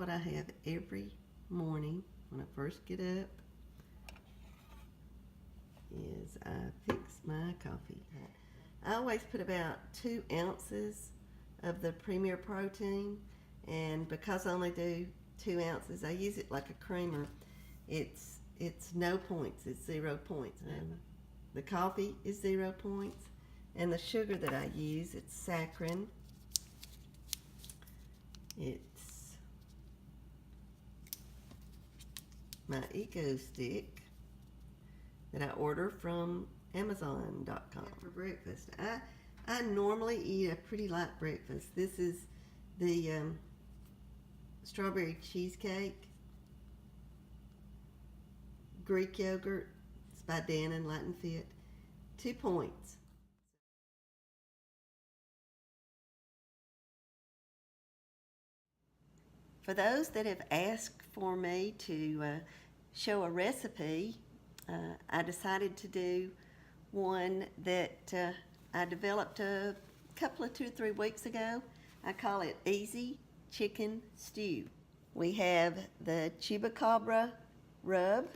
what I have every morning when I first get up. Is I fix my coffee. I always put about 2 ounces of the Premier Protein, and because I only do 2 ounces, I use it like a creamer. It's no points. It's 0 points. And the coffee is 0 points, and the sugar that I use, it's saccharin. It's my Eco Stick that I order from Amazon.com for breakfast. I normally eat a pretty light breakfast. This is the strawberry cheesecake, Greek yogurt. It's by Dannon Latin Fit. 2 points. For those that have asked for me to show a recipe, I decided to do one that I developed a couple of 2 or 3 weeks ago. I call it Easy Chicken Stew. We have the chupacabra rub,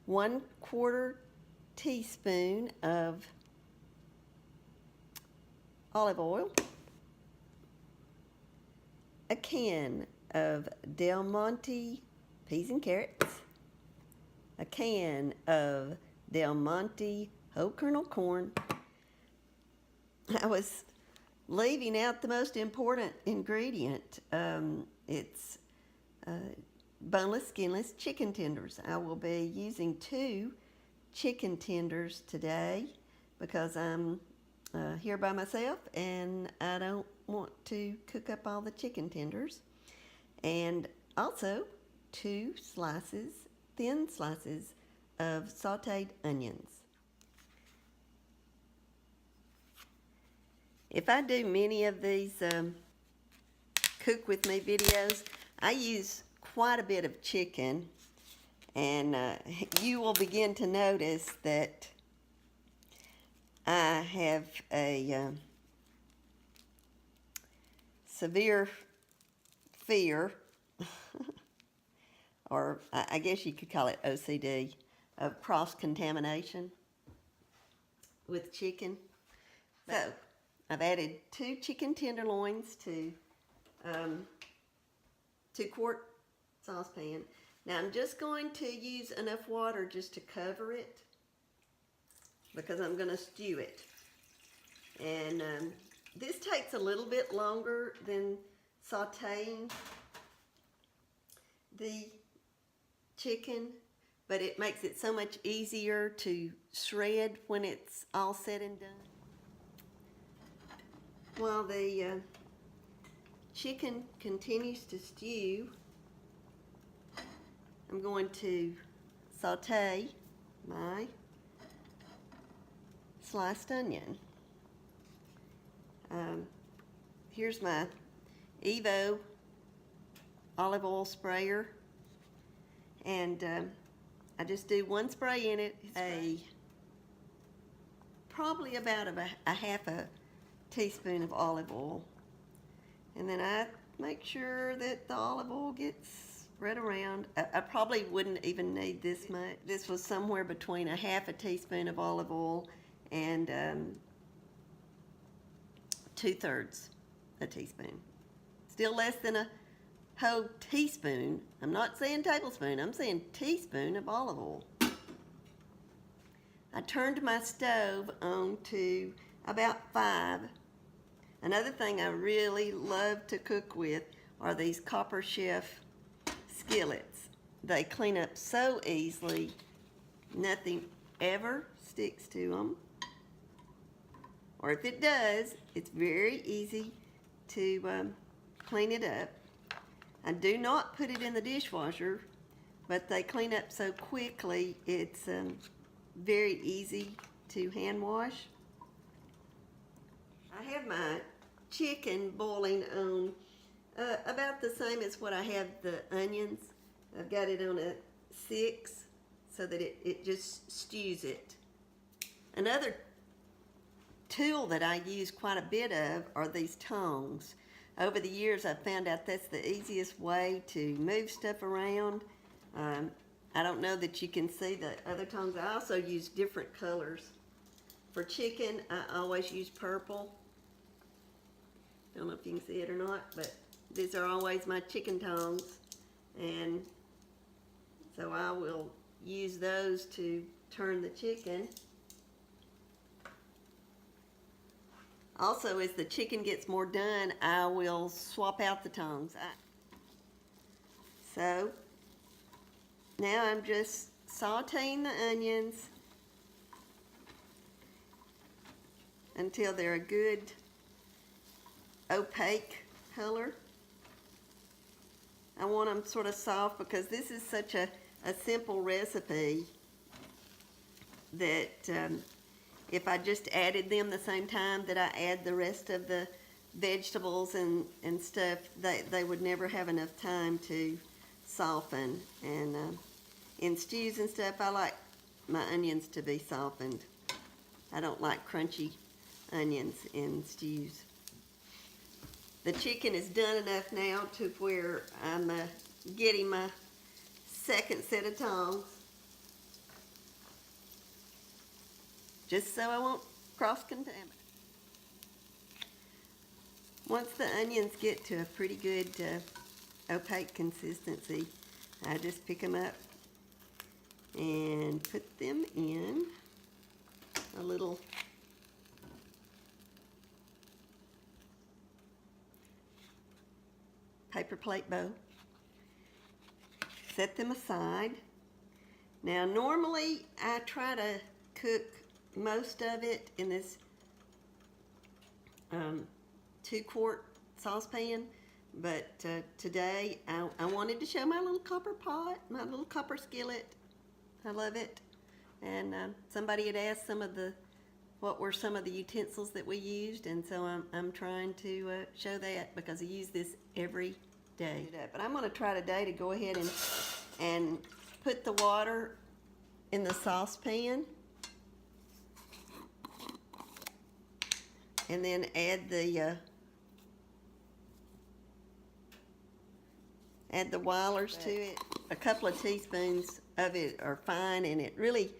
1/4 teaspoon of olive oil, a can of Del Monte peas and carrots, a can of Del Monte whole kernel corn. I was leaving out the most important ingredient. It's boneless, skinless chicken tenders. I will be using 2 chicken tenders today because I'm here by myself and I don't want to cook up all the chicken tenders. And also 2 slices, thin slices of sauteed onions. If I do many of these cook with me videos, I use quite a bit of chicken, and you will begin to notice that I have a severe fear, or I guess you could call it OCD, of cross-contamination with chicken. So, I've added 2 chicken tenderloins to 2-quart saucepan. Now I'm just going to use enough water just to cover it because I'm going to stew it. And this takes a little bit longer than sauteing the chicken, but it makes it so much easier to shred when it's all said and done. While the chicken continues to stew, I'm going to saute my sliced onion. Here's my Evo olive oil sprayer, and I just do 1 spray in it, probably about a half a teaspoon of olive oil, and then I make sure that the olive oil gets spread around. I probably wouldn't even need this much. This was somewhere between a half a teaspoon of olive oil and 2/3 a teaspoon. Still less than a whole teaspoon. I'm not saying tablespoon, I'm saying teaspoon of olive oil. I turned my stove on to about 5. Another thing I really love to cook with are these Copper Chef skillets. They clean up so easily. Nothing ever sticks to them. Or if it does, it's very easy to clean it up. I do not put it in the dishwasher, but they clean up so quickly, it's very easy to hand wash. I have my chicken boiling on about the same as what I have the onions. I've got it on a 6 so that it just stews it. Another tool that I use quite a bit of are these tongs. over the years I've found out that's the easiest way to move stuff around. I don't know that you can see the other tongs. I also use different colors. For chicken, I always use purple. Don't know if you can see it or not, but these are always my chicken tongs. And so I will use those to turn the chicken. Also, as the chicken gets more done, I will swap out the tongs. So now I'm just sauteing the onions until they're a good opaque color. I want them sort of soft because this is such a simple recipe that if I just added them the same time that I add the rest of the vegetables and stuff, they would never have enough time to soften. And in stews and stuff, I like my onions to be softened. I don't like crunchy onions in stews. The chicken is done enough now to where I'm getting my second set of tongs, just so I won't cross-contaminate. Once the onions get to a pretty good opaque consistency, I just pick them up and put them in a little paper plate bowl. Set them aside. Now normally I try to cook most of it in this 2-quart saucepan, but today I wanted to show my little copper pot, my little copper skillet. I love it. And somebody had asked what were some of the utensils that we used, and so I'm trying to show that because I use this every day. But I'm going to try today to go ahead and put the water in the saucepan and then add the Wyler's to it. A couple of teaspoons of it are fine, and it really,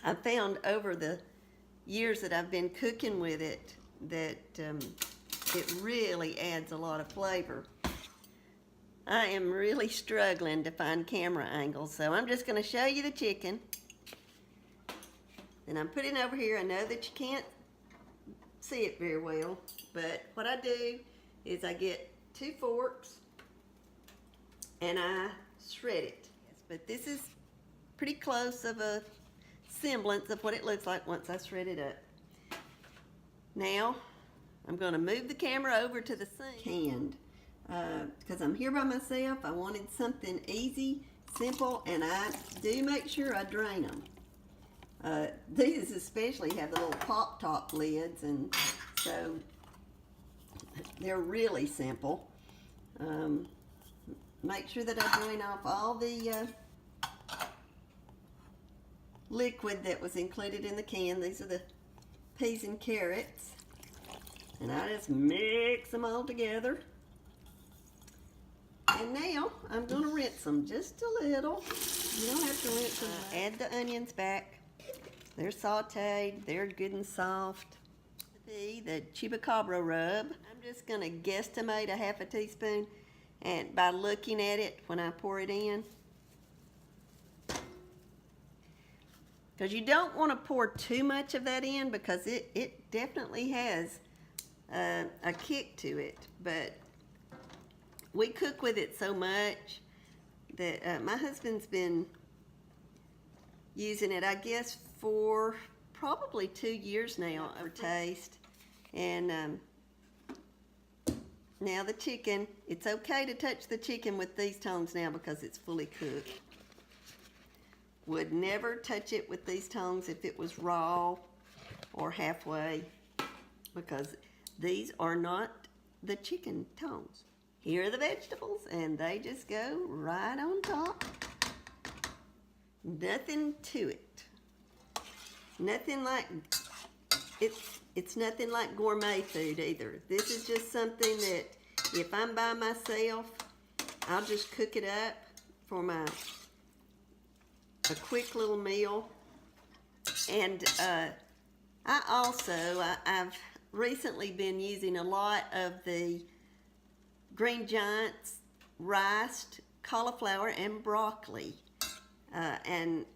I found over the years that I've been cooking with it that it really adds a lot of flavor. I am really struggling to find camera angles, so I'm just going to show you the chicken. And I'm putting it over here. I know that you can't see it very well, but what I do is I get 2 forks and I shred it. Yes, but this is pretty close of a semblance of what it looks like once I shred it up. Now I'm going to move the camera over to the sink. Canned. Because I'm here by myself, I wanted something easy, simple, and I do make sure I drain them. These especially have the little pop top lids, and so they're really simple. Make sure that I drain off all the liquid that was included in the can. These are the peas and carrots, and I just mix them all together. And now I'm going to rinse them just a little. You don't have to rinse them. Add the onions back. They're sauteed. They're good and soft. The chupacabra rub. I'm just going to guesstimate a half a teaspoon, and by looking at it when I pour it in. Because you don't want to pour too much of that in because it definitely has a kick to it. But we cook with it so much that my husband's been using it, I guess, for probably 2 years now for taste. And now the chicken, it's okay to touch the chicken with these tongs now because it's fully cooked. Would never touch it with these tongs if it was raw or halfway, because these are not the chicken tongs. Here are the vegetables, and they just go right on top. Nothing to it. Nothing like, it's it's nothing like gourmet food either. This is just something that if I'm by myself, I'll just cook it up for a quick little meal. And I've recently been using a lot of the Green Giant's rice, cauliflower, and broccoli. And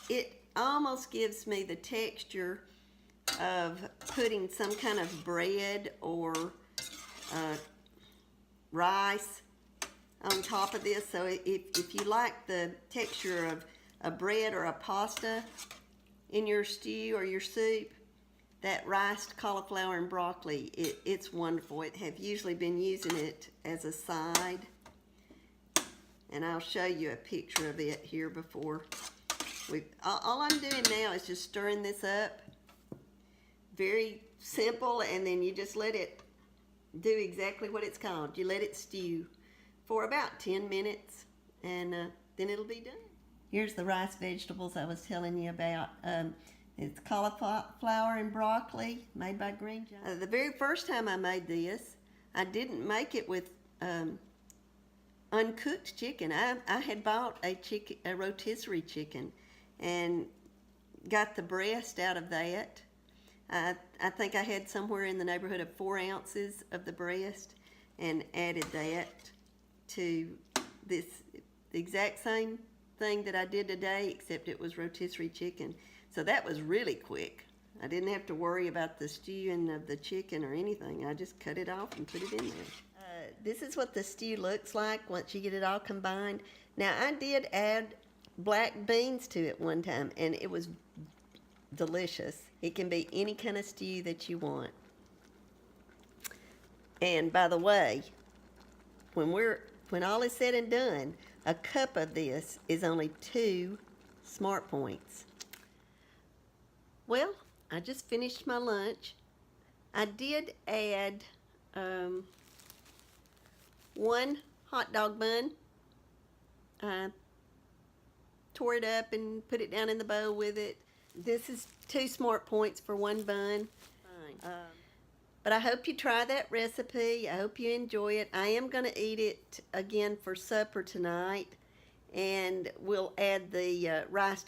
it almost gives me the texture of putting some kind of bread or rice on top of this. So if you like the texture of a bread or a pasta in your stew or your soup, that rice, cauliflower, and broccoli, it's wonderful. I have usually been using it as a side, and I'll show you a picture of it here before. All I'm doing now is just stirring this up. Very simple, and then you just let it do exactly what it's called. You let it stew for about 10 minutes, and then it'll be done. Here's the rice vegetables I was telling you about. It's cauliflower and broccoli made by Green Giant. The very first time I made this, I didn't make it with uncooked chicken. I had bought a rotisserie chicken and got the breast out of that. I think I had somewhere in the neighborhood of 4 ounces of the breast and added that to this exact same thing that I did today, except it was rotisserie chicken. So that was really quick. I didn't have to worry about the stewing of the chicken or anything. I just cut it off and put it in there. This is what the stew looks like once you get it all combined. Now, I did add black beans to it one time, and it was delicious. It can be any kind of stew that you want. And by the way, when all is said and done, a cup of this is only 2 Smart Points. Well, I just finished my lunch. I did add 1 hot dog bun. I tore it up and put it down in the bowl with it. This is 2 Smart Points for 1 bun. Fine. But I hope you try that recipe. I hope you enjoy it. I am going to eat it again for supper tonight. And we'll add the rice,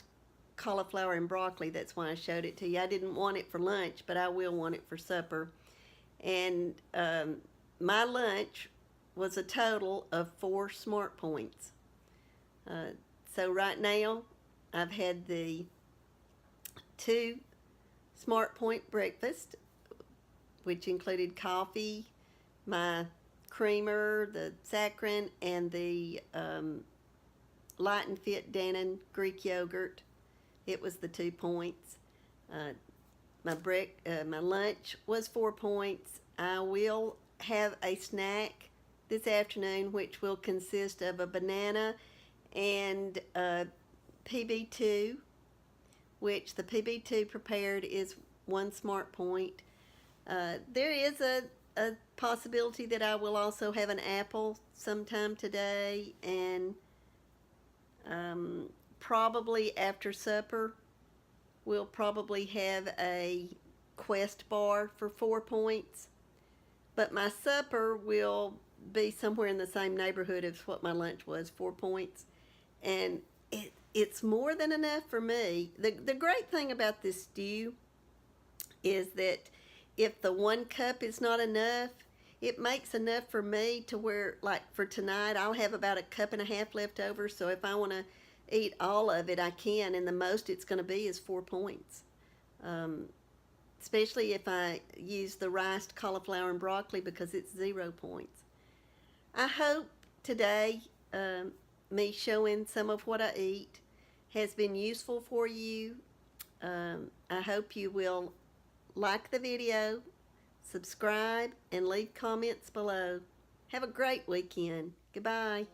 cauliflower, and broccoli. That's why I showed it to you. I didn't want it for lunch, but I will want it for supper. And my lunch was a total of 4 Smart Points. So right now, I've had the 2 Smart Point breakfast, which included coffee, my creamer, the saccharin, and the Light and Fit Dannon Greek yogurt. It was the 2 points. My lunch was 4 points. I will have a snack this afternoon, which will consist of a banana and PB2, which the PB2 prepared is 1 Smart Point. There is a possibility that I will also have an apple sometime today, and probably after supper we'll probably have a Quest bar for 4 points. But my supper will be somewhere in the same neighborhood as what my lunch was, 4 points. And it's more than enough for me. The great thing about this stew is that if the 1 cup is not enough, it makes enough for me to where, like for tonight, I'll have about 1.5 cups left over. So if I want to eat all of it, I can, and the most it's going to be is 4 points. Especially if I use the rice, cauliflower, and broccoli, because it's 0 points. I hope today me showing some of what I eat has been useful for you. I hope you will like the video, subscribe, and leave comments below. Have a great weekend. Goodbye.